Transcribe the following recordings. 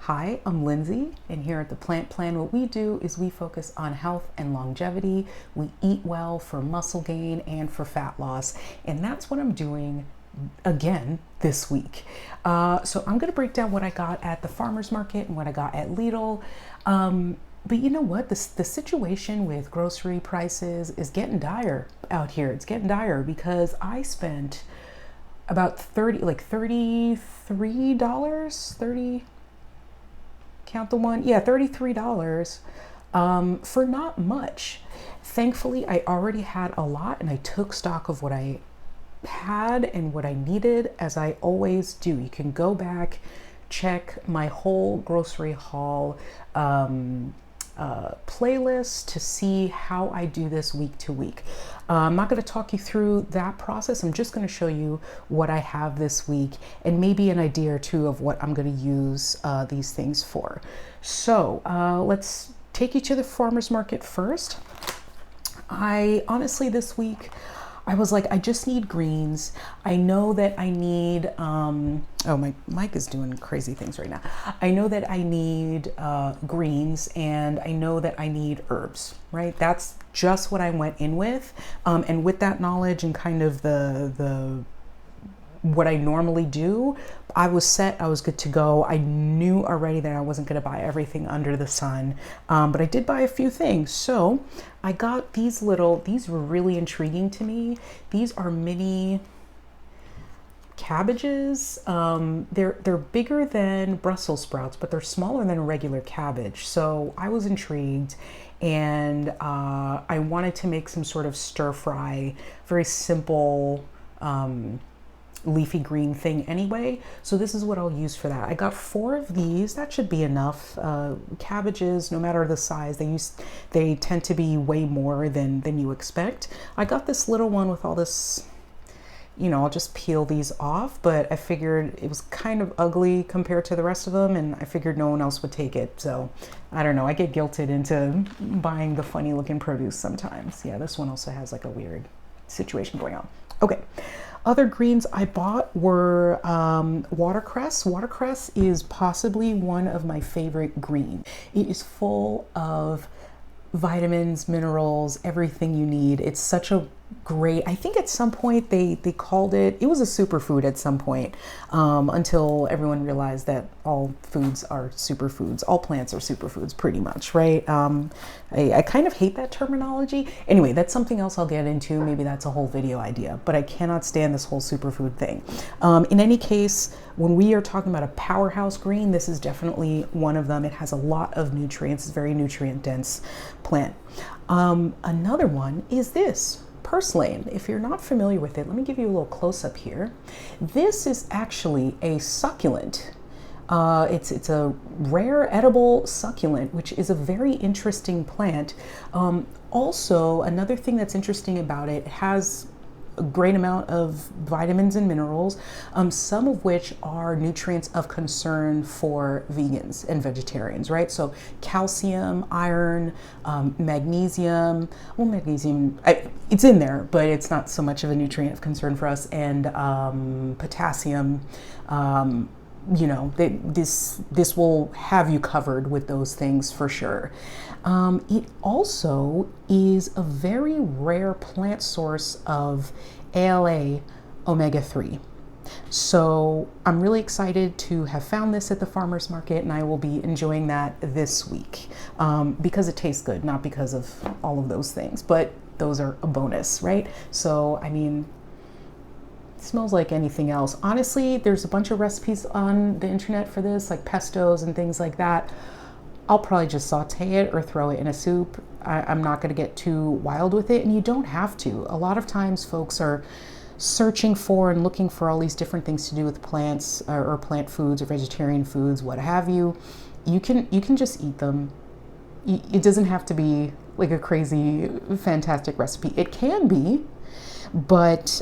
Hi, I'm Lindsay, and here at the Plant Plan, what we do is we focus on health and longevity. We eat well for muscle gain and for fat loss, and that's what I'm doing again this week. So I'm going to break down what I got at the farmer's market and what I got at Lidl. But you know what? The situation with grocery prices is getting dire out here. It's getting dire because I spent about $33, count the one, yeah, $33 for not much. Thankfully, I already had a lot and I took stock of what I had and what I needed, as I always do. You can go back, check my whole grocery haul playlist to see how I do this week to week. I'm not going to talk you through that process. I'm just going to show you what I have this week and maybe an idea or two of what I'm going to use these things for. So let's take you to the farmer's market first. I honestly, this week, I was like, I just need greens. I know that I need, oh, my mic is doing crazy things right now. I know that I need greens, and I know that I need herbs, right? That's just what I went in with. And with that knowledge and kind of the what I normally do, I was set, I was good to go. I knew already that I wasn't gonna buy everything under the sun, but I did buy a few things. So I got these these were really intriguing to me. These are mini cabbages. They're bigger than Brussels sprouts, but they're smaller than a regular cabbage. So I was intrigued, and I wanted to make some sort of stir fry, very simple, leafy green thing anyway. So this is what I'll use for that. I got 4 of these. That should be enough. Cabbages, no matter the size, they tend to be way more than you expect. I got this little one with all this, you know, I'll just peel these off, but I figured it was kind of ugly compared to the rest of them, and I figured no one else would take it. So I don't know, I get guilted into buying the funny looking produce sometimes. Yeah, this one also has like a weird situation going on. Okay. Other greens I bought were watercress. Watercress is possibly one of my favorite greens. It is full of vitamins, minerals, everything you need. It's such a great, I think at some point they called it was a superfood at some point, until everyone realized that all foods are superfoods. All plants are superfoods pretty much, right? I kind of hate that terminology. Anyway, that's something else I'll get into. Maybe that's a whole video idea, but I cannot stand this whole superfood thing. In any case, when we are talking about a powerhouse green, this is definitely one of them. It has a lot of nutrients. It's a very nutrient dense plant. Another one is this purslane. If you're not familiar with it, let me give you a little close up here. This is actually a succulent. It's a rare edible succulent, which is a very interesting plant. Also, another thing that's interesting about it, it has a great amount of vitamins and minerals, some of which are nutrients of concern for vegans and vegetarians, right? So calcium, iron, magnesium. Well, magnesium, it's in there, but it's not so much of a nutrient of concern for us. And potassium. You know, this will have you covered with those things for sure. It also is a very rare plant source of ALA omega-3. So I'm really excited to have found this at the farmer's market, and I will be enjoying that this week because it tastes good, not because of all of those things, but those are a bonus, right? So, I mean, it smells like anything else. Honestly, there's a bunch of recipes on the internet for this, like pestos and things like that. I'll probably just saute it or throw it in a soup. I'm not going to get too wild with it, and you don't have to. A lot of times folks are searching for and looking for all these different things to do with plants or plant foods or vegetarian foods, what have you. You can just eat them. It doesn't have to be like a crazy, fantastic recipe. It can be, but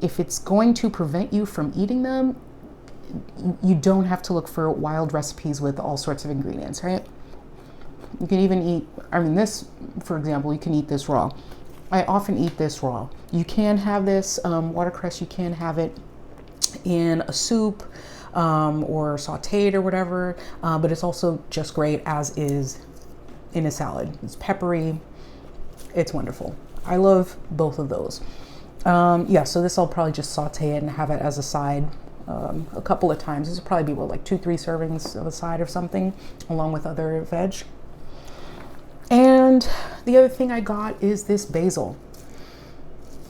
if it's going to prevent you from eating them, you don't have to look for wild recipes with all sorts of ingredients, right? You can even eat, I mean, this, for example, you can eat this raw. I often eat this raw. You can have this watercress, you can have it in a soup. or sauteed or whatever, but it's also just great as is in a salad. It's peppery, it's wonderful. I love both of those. Yeah, so this I'll probably just saute it and have it as a side a couple of times. This will probably be what, like 2-3 servings of a side or something, along with other veg. And the other thing I got is this basil.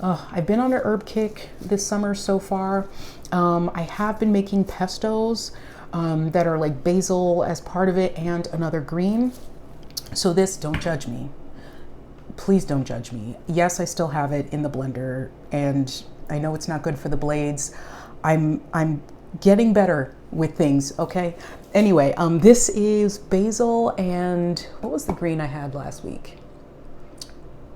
I've been on an herb kick this summer so far. I have been making pestos that are like basil as part of it and another green. So this, don't judge me. Please don't judge me. Yes, I still have it in the blender, and I know it's not good for the blades. I'm getting better with things, okay? Anyway, this is basil and what was the green I had last week?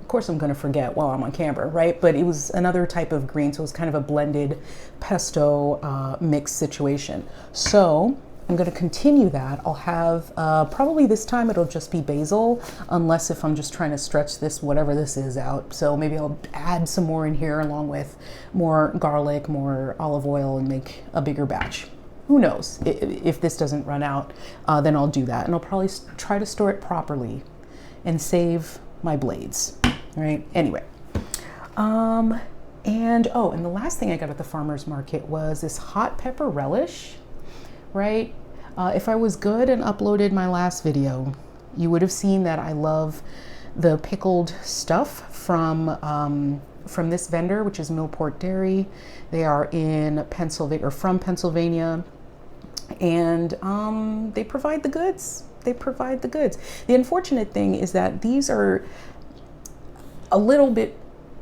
Of course I'm gonna forget while I'm on camera, right? But it was another type of green, so it was kind of a blended pesto mix situation. So I'm gonna continue that. I'll have, probably this time it'll just be basil, unless if I'm just trying to stretch this, whatever this is, out. So maybe I'll add some more in here along with more garlic, more olive oil, and make a bigger batch. Who knows? If this doesn't run out, then I'll do that. And I'll probably try to store it properly and save my blades, right? Anyway. And the last thing I got at the farmer's market was this hot pepper relish. Right? If I was good and uploaded my last video, you would have seen that I love the pickled stuff from this vendor, which is Millport Dairy. They are in Pennsylvania, or from Pennsylvania, and they provide the goods. They provide the goods. The unfortunate thing is that these are a little bit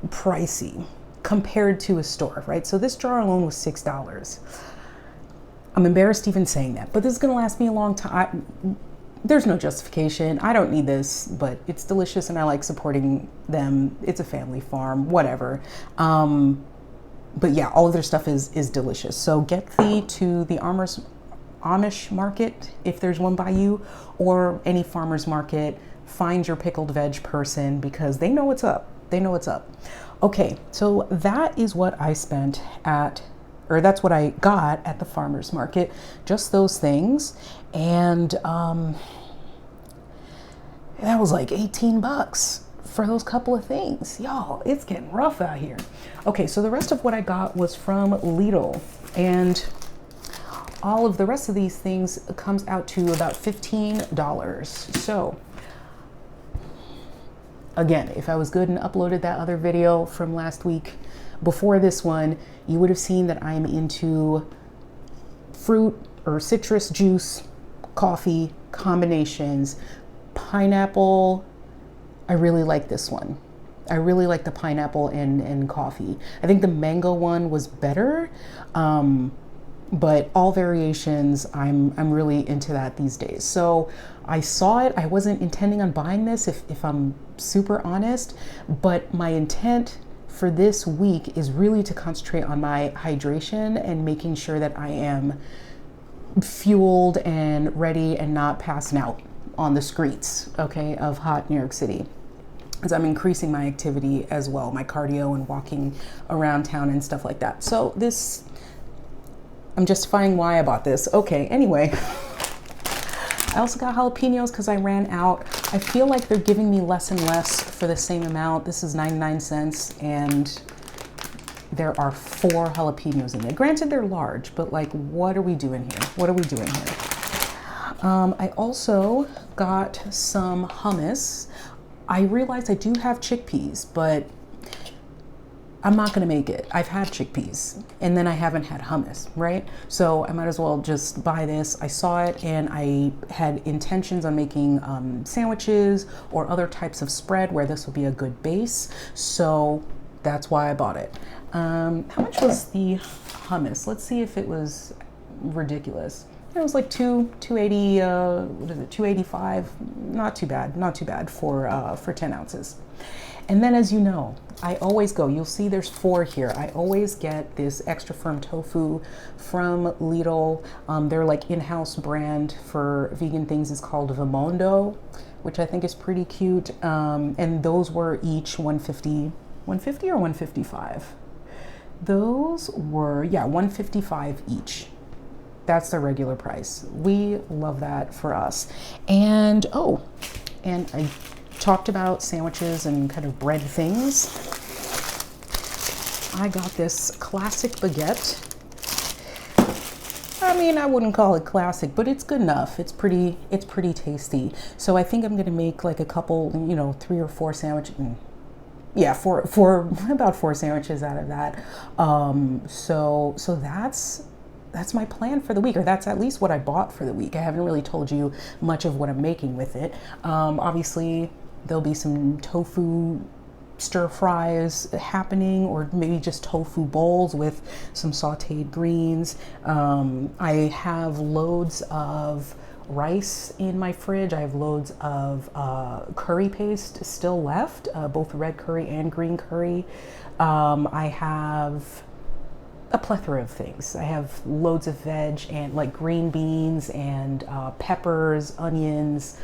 pricey compared to a store, right? So this jar alone was $6. I'm embarrassed even saying that, but this is gonna last me a long time. There's no justification. I don't need this, but it's delicious and I like supporting them. It's a family farm, whatever. But yeah, all of their stuff is delicious. So get thee to the Amish market, if there's one by you, or any farmer's market. Find your pickled veg person because they know what's up. They know what's up. Okay, so that is what I spent at, or that's what I got at the farmer's market, just those things. And that was like 18 bucks for those couple of things. Y'all, it's getting rough out here. Okay, so the rest of what I got was from Lidl, and all of the rest of these things comes out to about $15. So again, if I was good and uploaded that other video from last week before this one, you would have seen that I'm into fruit or citrus juice, coffee combinations. Pineapple, I really like this one. I really like the pineapple and coffee. I think the mango one was better, but all variations, I'm really into that these days. So I saw it. I wasn't intending on buying this, if I'm super honest, but my intent for this week is really to concentrate on my hydration and making sure that I am fueled and ready and not passing out on the streets, okay, of hot New York City. As I'm increasing my activity as well, my cardio and walking around town and stuff like that. So this, I'm justifying why I bought this. Okay, anyway. I also got jalapenos because I ran out. I feel like they're giving me less and less for the same amount. This is 99 cents and there are 4 jalapenos in there. Granted, they're large, but like, what are we doing here? What are we doing here? I also got some hummus. I realized I do have chickpeas, but I'm not gonna make it. I've had chickpeas and then I haven't had hummus, right? So I might as well just buy this. I saw it and I had intentions on making sandwiches or other types of spread where this would be a good base. So that's why I bought it. How much was the hummus? Let's see if it was ridiculous. It was like $2.80, what is it, $2.85? Not too bad for 10 ounces. And then, as you know, I always go, you'll see there's 4 here. I always get this extra firm tofu from Lidl. Their like in-house brand for vegan things is called Vimondo, which I think is pretty cute. And those were each $1.50 or $1.55? Those were, yeah, $1.55 each. That's the regular price. We love that for us. And oh, and I talked about sandwiches and kind of bread things. I got this classic baguette. I mean, I wouldn't call it classic, but it's good enough. It's pretty tasty. So I think I'm gonna make like a couple, 3 or 4 sandwiches. Yeah, four about 4 sandwiches out of that. So that's my plan for the week, or that's at least what I bought for the week. I haven't really told you much of what I'm making with it. Obviously, there'll be some tofu stir fries happening, or maybe just tofu bowls with some sauteed greens. I have loads of rice in my fridge. I have loads of curry paste still left, both red curry and green curry. I have a plethora of things. I have loads of veg and like green beans and peppers, onions.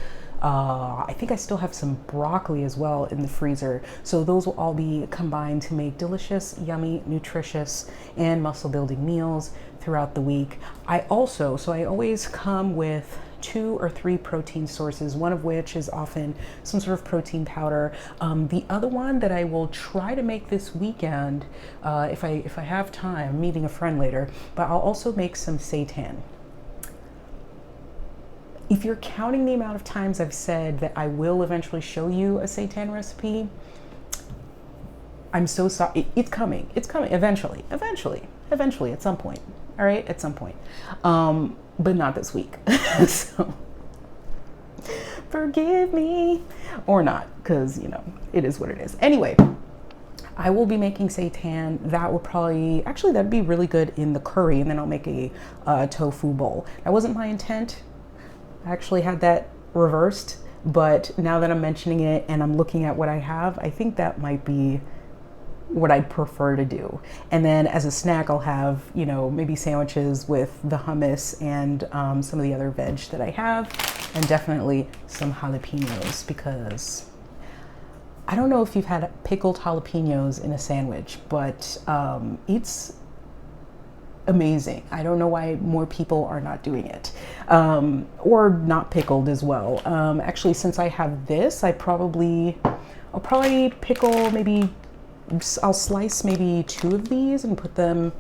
I think I still have some broccoli as well in the freezer. So those will all be combined to make delicious, yummy, nutritious, and muscle building meals throughout the week. I always come with 2 or 3 protein sources, one of which is often some sort of protein powder. The other one that I will try to make this weekend, if I have time, I'm meeting a friend later, but I'll also make some seitan. If you're counting the amount of times I've said that I will eventually show you a seitan recipe, I'm so sorry. It's coming. It's coming eventually at some point. All right, at some point. But not this week. So forgive me, or not, because it is what it is. Anyway, I will be making seitan. That'd be really good in the curry, and then I'll make a tofu bowl. That wasn't my intent. I actually had that reversed, but now that I'm mentioning it and I'm looking at what I have, I think that might be what I'd prefer to do. And then as a snack, I'll have, maybe sandwiches with the hummus and some of the other veg that I have, and definitely some jalapenos, because I don't know if you've had pickled jalapenos in a sandwich, but it's amazing. I don't know why more people are not doing it, or not pickled as well. Actually, since I have this, I'll probably pickle, I'll slice maybe 2 of these and put them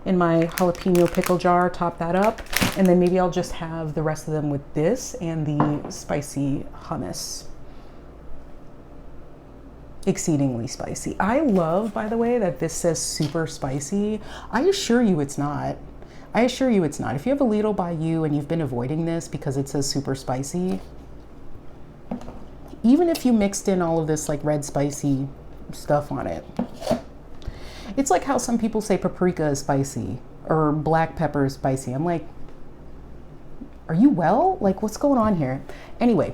in my jalapeno pickle jar, top that up, and then maybe I'll just have the rest of them with this and the spicy hummus. Exceedingly spicy. I love, by the way, that this says super spicy. I assure you it's not. If you have a Lidl by you and you've been avoiding this because it says super spicy, even if you mixed in all of this like red spicy stuff on it, it's like how some people say paprika is spicy or black pepper is spicy. I'm like, are you well? Like, what's going on here? Anyway,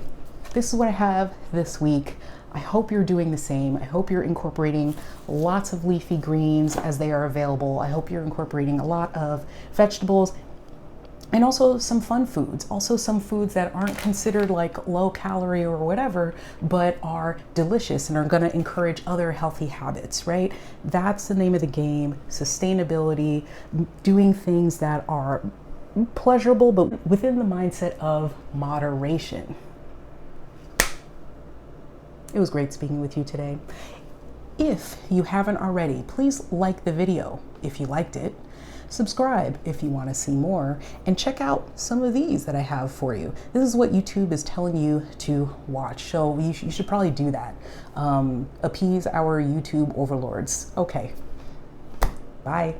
this is what I have this week. I hope you're doing the same. I hope you're incorporating lots of leafy greens as they are available. I hope you're incorporating a lot of vegetables, and also some fun foods. Also some foods that aren't considered like low calorie or whatever, but are delicious and are gonna encourage other healthy habits, right? That's the name of the game. Sustainability, doing things that are pleasurable, but within the mindset of moderation. It was great speaking with you today. If you haven't already, please like the video if you liked it, subscribe if you want to see more, and check out some of these that I have for you. This is what YouTube is telling you to watch, so you should probably do that. Appease our YouTube overlords. Okay, bye.